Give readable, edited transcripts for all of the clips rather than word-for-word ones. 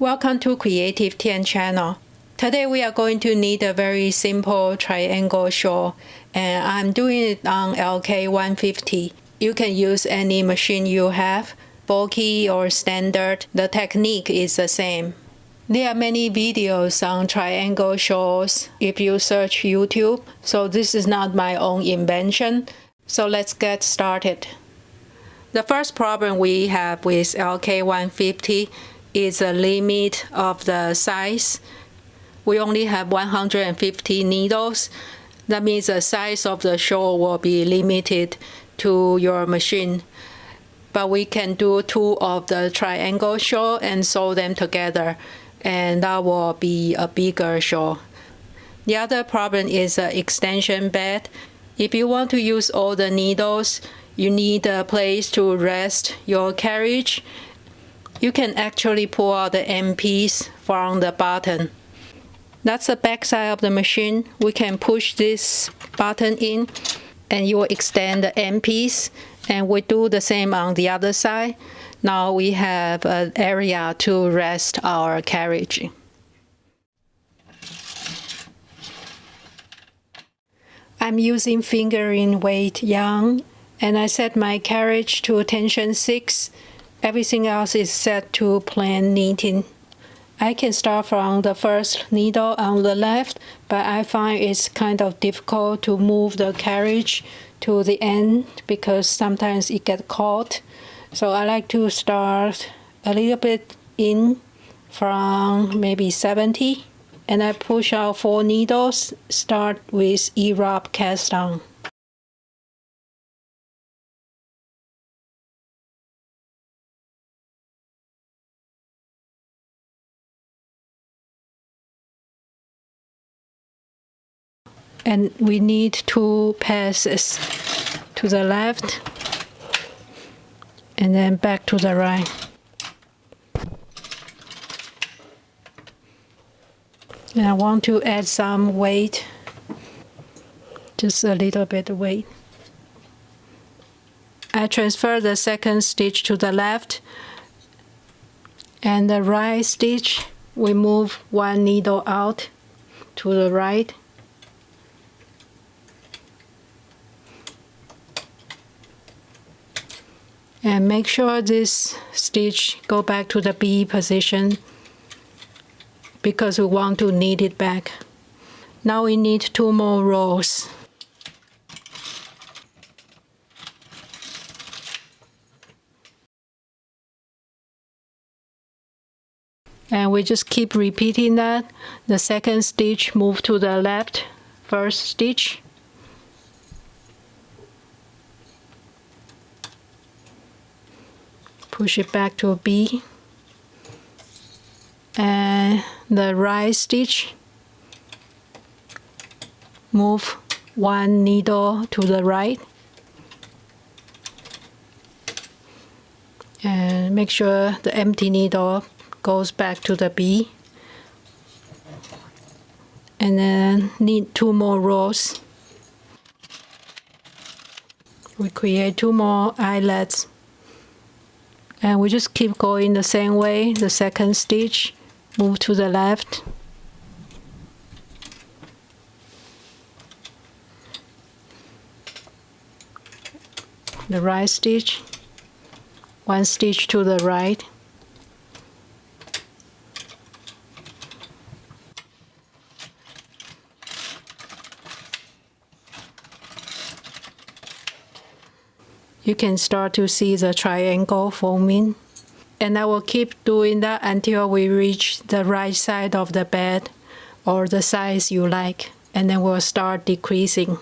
Welcome to Creative Tien channel. Today we are going to need a very simple triangle shawl, and I'm doing it on LK150. You can use any machine you have, bulky or standard. The technique is the same. There are many videos on triangle shawls if you search YouTube, so this is not my own invention. So let's get started. The first problem we have with LK150 is a limit of the size. We only have 150 needles. That means the size of the shawl will be limited to your machine. But we can do 2 of the triangle shawl and sew them together, and that will be a bigger shawl. The other problem is the extension bed. If you want to use all the needles, you need a place to rest your carriage. You can actually pull out the end piece from the bottom. That's the back side of the machine. We can push this button in and you will extend the end piece. And we do the same on the other side. Now we have an area to rest our carriage. I'm using fingering weight yarn, and I set my carriage to tension 6. Everything else is set to plain knitting. I can start from the first needle on the left, but I find it's kind of difficult to move the carriage to the end because sometimes it gets caught. So I like to start a little bit in from maybe 70, and I push out 4 needles, start with E-rub cast on. And we need 2 passes to the left and then back to the right. And I want to add some weight, just a little bit of weight. I transfer the second stitch to the left, and the right stitch, we move 1 needle out to the right. And make sure this stitch go back to the B position because we want to knit it back. Now we need 2 more rows. And we just keep repeating that. The second stitch move to the left, first stitch. Push it back to a B, and the right stitch, move 1 needle to the right, and make sure the empty needle goes back to the B, and then knit 2 more rows. We create 2 more eyelets. And we just keep going the same way. The second stitch, move to the left. The right stitch, 1 stitch to the right. You can start to see the triangle forming. And I will keep doing that until we reach the right side of the bed or the size you like. And then we'll start decreasing.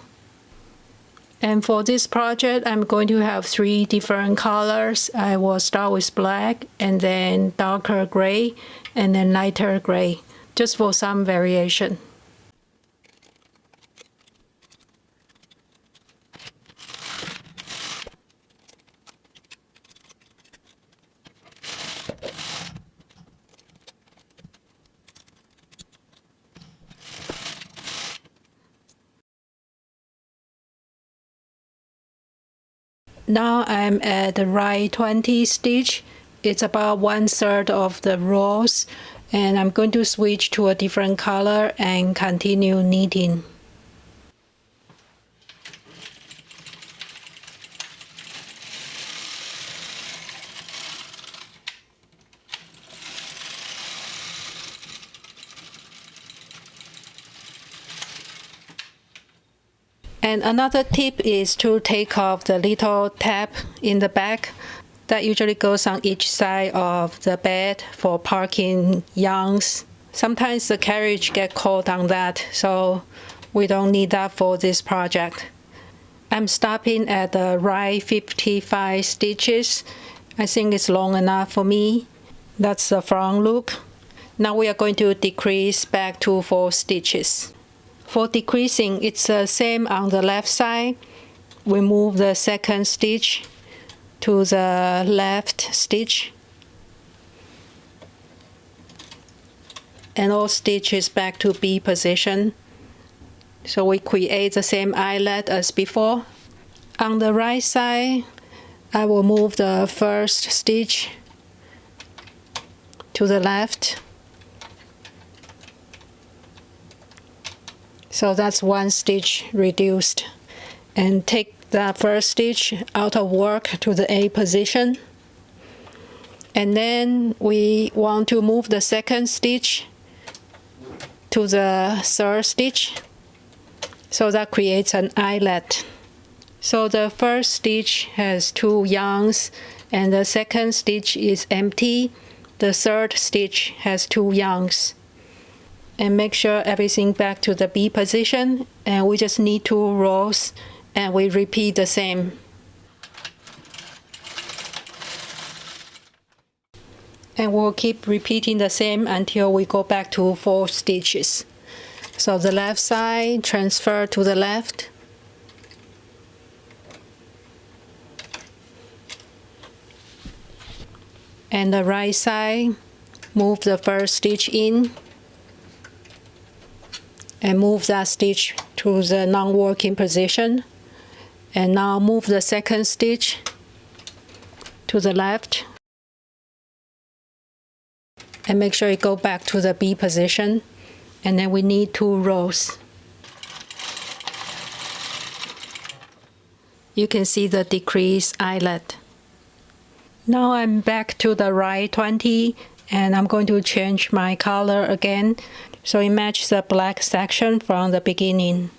And for this project, I'm going to have 3 different colors. I will start with black, and then darker gray, and then lighter gray, just for some variation. Now I'm at the right 20 stitch, It's about 1/3 of the rows, and I'm going to switch to a different color and continue knitting. And another tip is to take off the little tab in the back that usually goes on each side of the bed for parking yarns. Sometimes the carriage get caught on that, so we don't need that for this project. I'm stopping at the right 55 stitches. I think it's long enough for me. That's the front look. Now we are going to decrease back to 4 stitches. For decreasing, it's the same on the left side. We move the second stitch to the left stitch, and all stitches back to B position. So we create the same eyelet as before. On the right side, I will move the first stitch to the left. So that's 1 stitch reduced. And take that first stitch out of work to the A position. And then we want to move the second stitch to the third stitch. So that creates an eyelet. So the first stitch has 2 yarns, and the second stitch is empty. The third stitch has 2 yarns. And make sure everything back to the B position, and we just need 2 rows, and we repeat the same. And we'll keep repeating the same until we go back to 4 stitches. So the left side, transfer to the left. And the right side, move the first stitch in, and move that stitch to the non-working position. And now move the second stitch to the left, and make sure you go back to the B position. And then we need 2 rows. You can see the decreased eyelet. Now I'm back to the right 20, and I'm going to change my color again so it matches the black section from the beginning.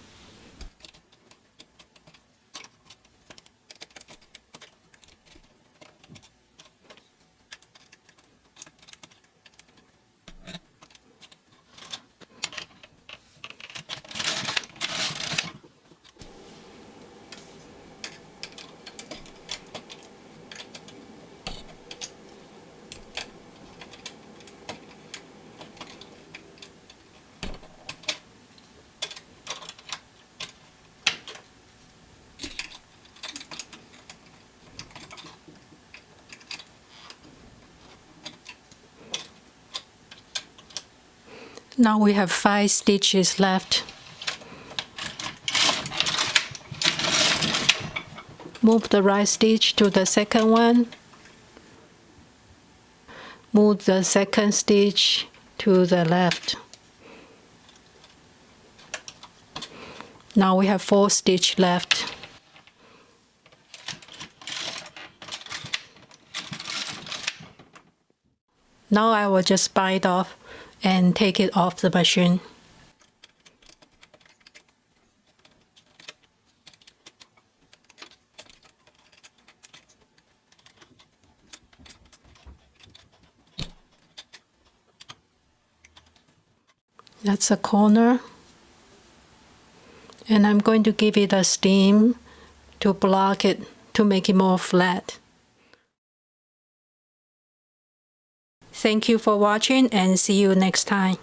Now we have 5 stitches left. Move the right stitch to the second one. Move the second stitch to the left. Now we have 4 stitches left. Now I will just bite off and take it off the machine. That's a corner. And I'm going to give it a steam to block it, to make it more flat. Thank you for watching, and see you next time.